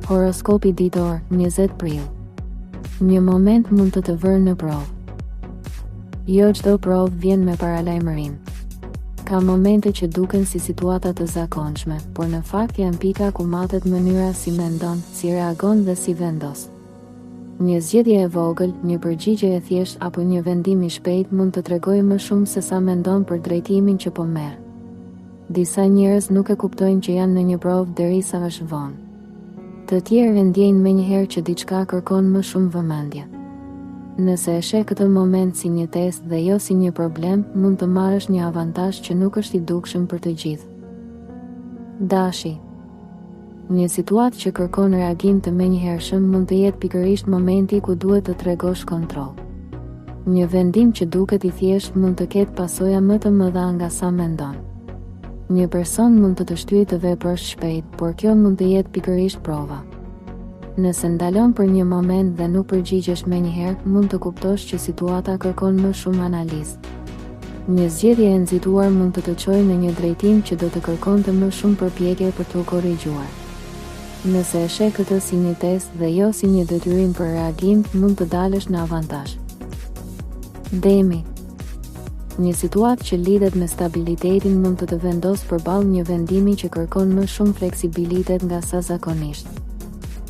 Horoskopi ditor, 20 prill. Një moment mund të vërë në provë. Jo çdo provë vjen me paralajmërim. Ka momente që duken si situata të zakonshme, por në fakt janë pika ku matet mënyra si mendon, si reagon dhe si vendos. Një zgjedhje e vogël, një përgjigje e thjeshtë apo një vendim i shpejt mund të tregojë më shumë se sa mendon për drejtimin që po merr. Disa njerëz nuk e kuptojnë që janë në një provë derisa është vonë. Të tjerë ndjejnë menjëherë që diçka kërkon më shumë vëmendje. Nëse e sheh këtë moment si një test dhe jo si një problem, mund të marrësh një avantazh që nuk është i dukshëm për të gjithë. Dashi. Një situatë që kërkon reagim të menjëhershëm mund të jetë pikërisht momenti ku duhet të tregosh kontroll. Një vendim që duket i thjeshtë mund të ketë pasoja më të mëdha nga sa mendon. Një person mund të shtyjë të veprosh shpejt, por kjo mund të jetë pikërisht prova. Nëse ndalon për një moment dhe nuk përgjigjesh menjëherë, mund të kuptosh që situata kërkon më shumë analizë. Një zgjedhje e nxituar mund të çojë në një drejtim që do të kërkonte më shumë përpjekje për të korrigjuar. Nëse e sheh këtë si një test dhe jo si një detyrim për reagim, mund të dalësh në avantazh. Demi. Një situatë që lidhet me stabilitetin mund të vendosë përballë një vendimi që kërkon më shumë fleksibilitet nga sa zakonisht.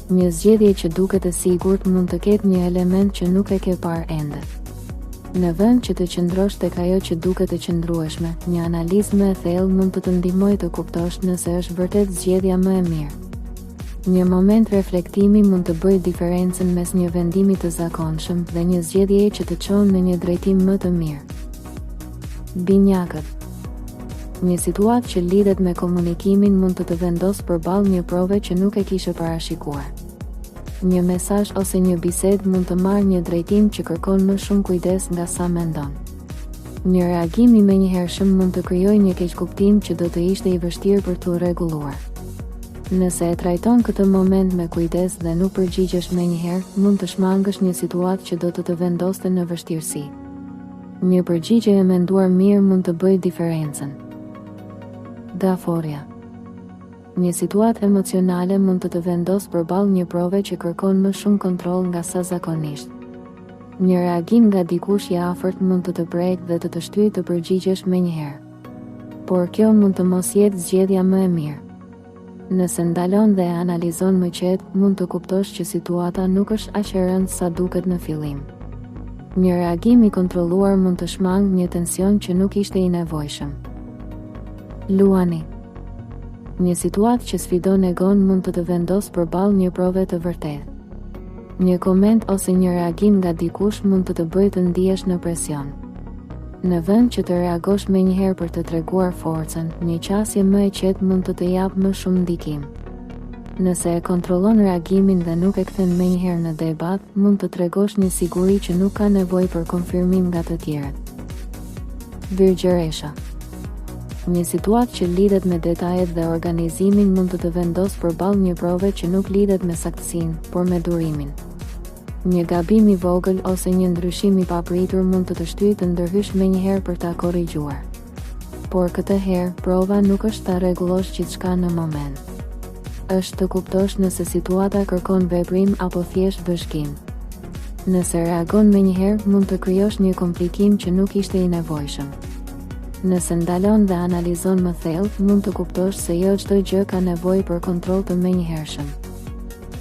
Një zgjedhje që duket e sigurt mund të ketë një element që nuk e ke parë ende. Në vend që të qëndrosh tek ajo që duket e qëndrueshme, një analizë më e thellë mund të ndihmojë të kuptosh nëse është vërtet zgjedhja më e mirë. Një moment reflektimi mund të bëjë diferencën mes një vendimi të zakonshëm dhe një zgjedhjeje që të çon në një drejtim më të mirë. Binjakët. Një situatë që lidhet me komunikimin mund të vendosë përballë një prove që nuk e kishe parashikuar. Një mesazh ose një bisedë mund të marrë një drejtim që kërkon më shumë kujdes nga sa mendon. Një reagim i menjëhershëm mund të krijojë një keqkuptim që do të ishte i vështirë për t'u rregulluar. Nëse e trajton këtë moment me kujdes dhe nuk përgjigjesh menjëherë, mund të shmangësh një situatë që do të vendoste në vështirësi. Një përgjigje e menduar mirë mund të bëjë diferencën. Daforia. Një situatë emocionale mund të vendosë përballë një prove që kërkon më shumë kontroll nga sa zakonisht. Një reagim nga dikush i afërt mund të prejkë dhe të shtyjë të përgjigjesh menjëherë. Por kjo mund të mos jetë zgjedhja më e mirë. Nëse ndalon dhe e analizon më qetë, mund të kuptosh që situata nuk është aq e rëndë sa duket në fillim. Një reagim i kontrolluar mund të shmangë një tension që nuk ishte i nevojshëm. Luani. Një situatë që sfidon egon mund të vendosë përballë një prove të vërtetë. Një koment ose një reagim nga dikush mund të bëjë të ndihesh në presion. Në vend që të reagosh menjëherë për të treguar forcën, një qasje më e qetë mund të japë më shumë ndikim. Nëse e kontrollon reagimin dhe nuk e kthen menjëherë në debat, mund të tregosh një siguri që nuk ka nevojë për konfirmim nga të tjerët. Virgjëresha. Një situatë që lidhet me detajet dhe organizimin mund të vendosë përballë një prove që nuk lidhet me saktësinë, por me durimin. Një gabim i vogël ose një ndryshim i papritur mund të shtyjë të ndërhysh menjëherë për ta korrigjuar. Por këtë herë, prova nuk është ta rregullosh gjithçka në moment. Është të kuptosh nëse situata kërkon veprim apo thjesht vëzhgim. Nëse reagon menjëherë, mund të krijosh një komplikim që nuk ishte i nevojshëm. Nëse ndalon dhe analizon më thellë, mund të kuptosh se jo çdo gjë ka nevojë për kontroll të menjëhershëm.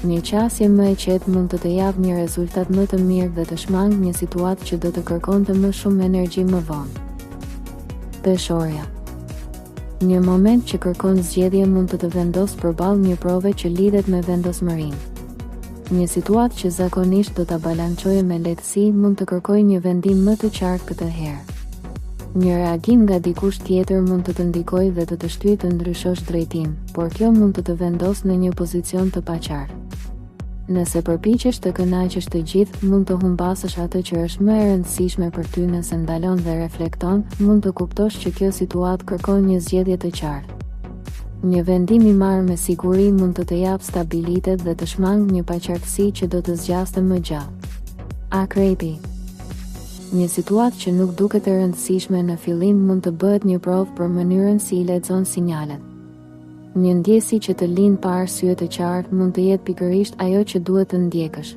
Një qasje më e qetë mund të japë një rezultat më të mirë dhe të shmangë një situatë që do të kërkonte më shumë energji më vonë. Peshorja. Një moment që kërkon zgjedhje mund të vendosë përballë një prove që lidhet me vendosmërinë. Një situatë që zakonisht do ta balançojë me lehtësi mund të kërkojë një vendim më të qartë këtë herë. Një reagim nga dikush tjetër mund të ndikojë dhe të shtyjë të ndryshosh drejtim, por kjo mund të vendosë në një pozicion të paqartë. Nëse përpiqesh të kënaqësh të gjithë, mund të humbasësh atë që është më e rëndësishme për ty. Nëse ndalon dhe reflekton, mund të kuptosh që kjo situatë kërkon një zgjedhje të qartë. Një vendim i marrë me siguri mund të japë stabilitet dhe të shmangë një paqartësi që do të zgjaste më gjatë. Akrepi. Një situatë që nuk duket e rëndësishme në fillim mund të bëhet një provë për mënyrën si i lexon sinjalet. Një ndjesi që të lind pa arsye të qartë mund të jetë pikërisht ajo që duhet të ndjekësh.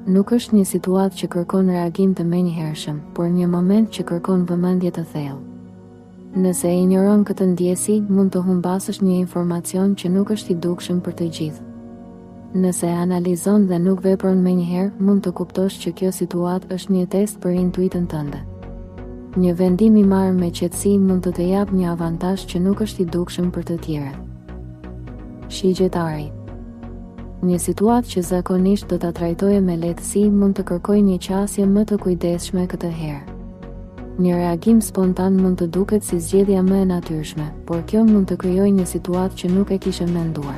Nuk është një situatë që kërkon reagim të menjëhershëm, por një moment që kërkon vëmendje të thellë. Nëse e injoron këtë ndjesi, mund të humbasësh një informacion që nuk është i dukshëm për të gjithë. Nëse e analizon dhe nuk vepron menjëherë, mund të kuptosh që kjo situatë është një test për intuitën tënde. Një vendim i marrë me qetësi mund të të japë një avantazh që nuk është i dukshëm për të tjerët. Shigjetari. Një situatë që zakonisht do ta trajtoje me lehtësi mund të kërkojë një qasje më të kujdesshme këtë herë. Një reagim spontan mund të duket si zgjedhja më e natyrshme, por kjo mund të krijojë një situatë që nuk e kishe menduar.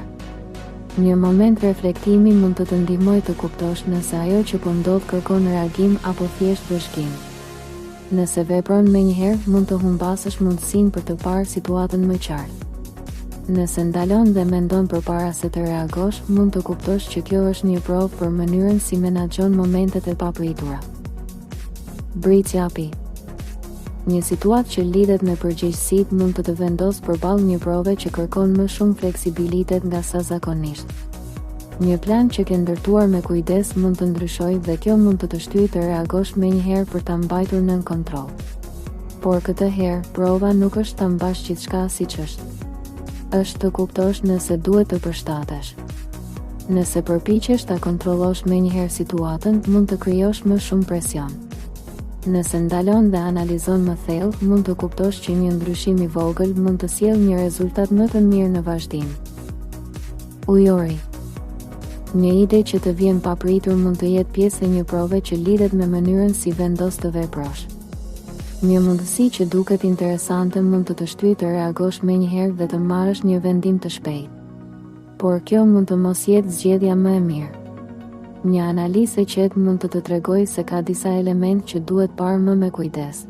Një moment reflektimi mund të të ndihmojë të kuptosh nëse ajo që po ndodh kërkon reagim apo thjesht vëzhgim. Nëse vepron menjëherë, mund të humbasësh mundësinë për të parë situatën më qartë. Nëse ndalon dhe mendon përpara se të reagosh, mund të kuptosh që kjo është një provë për mënyrën si menaxhon momentet e papritura. Britsjapi. Një situatë që lidhet me përgjegjësitë mund të të vendosë përballë një prove që kërkon më shumë fleksibilitet nga sa zakonisht. Një plan që ke ndërtuar me kujdes mund të ndryshojë dhe kjo mund të të shtyjë të reagosh menjëherë për ta mbajtur nën kontroll. Por këtë herë, prova nuk është ta mbash gjithçka siç është. Është të kuptosh nëse duhet të përshtatesh. Nëse përpiqesh ta kontrollosh menjëherë situatën, mund të krijosh më shumë presion. Nëse ndalon dhe analizon më thellë, mund të kuptosh që një ndryshim i vogël mund të sjellë një rezultat më të mirë në vazhdim. Ujori. Një ide që të vjen papritur mund të jetë pjesë e një prove që lidhet me mënyrën si vendos të veprosh. Një mundësi që duket interesante mund të të shtyjë të reagosh menjëherë dhe të marrësh një vendim të shpejtë. Por kjo mund të mos jetë zgjedhja më e mirë. Një analizë e qetë mund të të tregojë se ka disa elementë që duhet parë më me kujdes.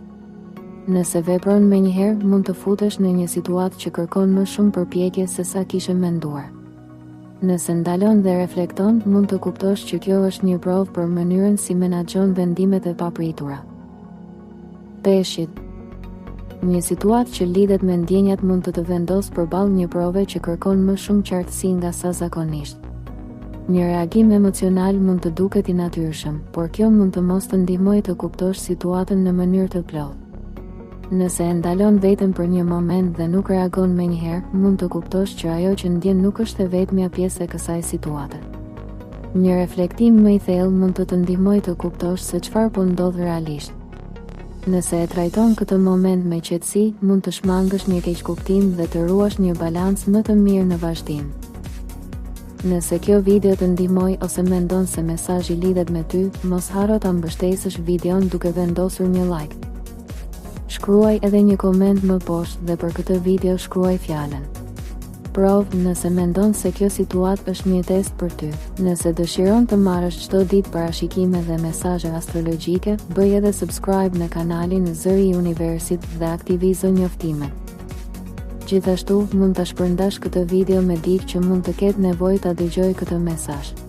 Nëse vepron menjëherë, mund të futesh në një situatë që kërkon më shumë përpjekje se sa kishe menduar. Nëse ndalon dhe reflekton, mund të kuptosh që kjo është një provë për mënyrën si menaxhon vendimet e papritura. Peshqit. Një situatë që lidhet me ndjenjat mund të të vendosë përballë një prove që kërkon më shumë qartësi nga sa zakonisht. Një reagim emocional mund të duket i natyrshëm, por kjo mund të mos të ndihmojë të kuptosh situatën në mënyrë të plotë. Nëse e ndalon veten për një moment dhe nuk reagon menjëherë, mund të kuptosh që ajo që ndjen nuk është e vetmja pjesë e kësaj situate. Një reflektim më i thellë mund të të ndihmojë të kuptosh se çfarë po ndodh realisht. Nëse e trajton këtë moment me qetësi, mund të shmangësh një keqkuptim dhe të ruash një balancë më të mirë në vazhdim. Nëse kjo video të ndihmoi ose mendon se mesazhi lidhet me ty, mos harro ta mbështesësh videon duke vendosur një like. Shkruaj edhe një koment më poshtë dhe për këtë video shkruaj fjalën prov nëse mendon se kjo situatë është një test për ty. Nëse dëshiron të marrësh çdo ditë parashikime dhe mesazhe astrologjike, bëj edhe subscribe në kanalin Zëri i Universit dhe aktivizo njoftimet. Gjithashtu, mund ta shpërndash këtë video me dikë që mund të ketë nevojë ta dëgjojë këtë mesazh.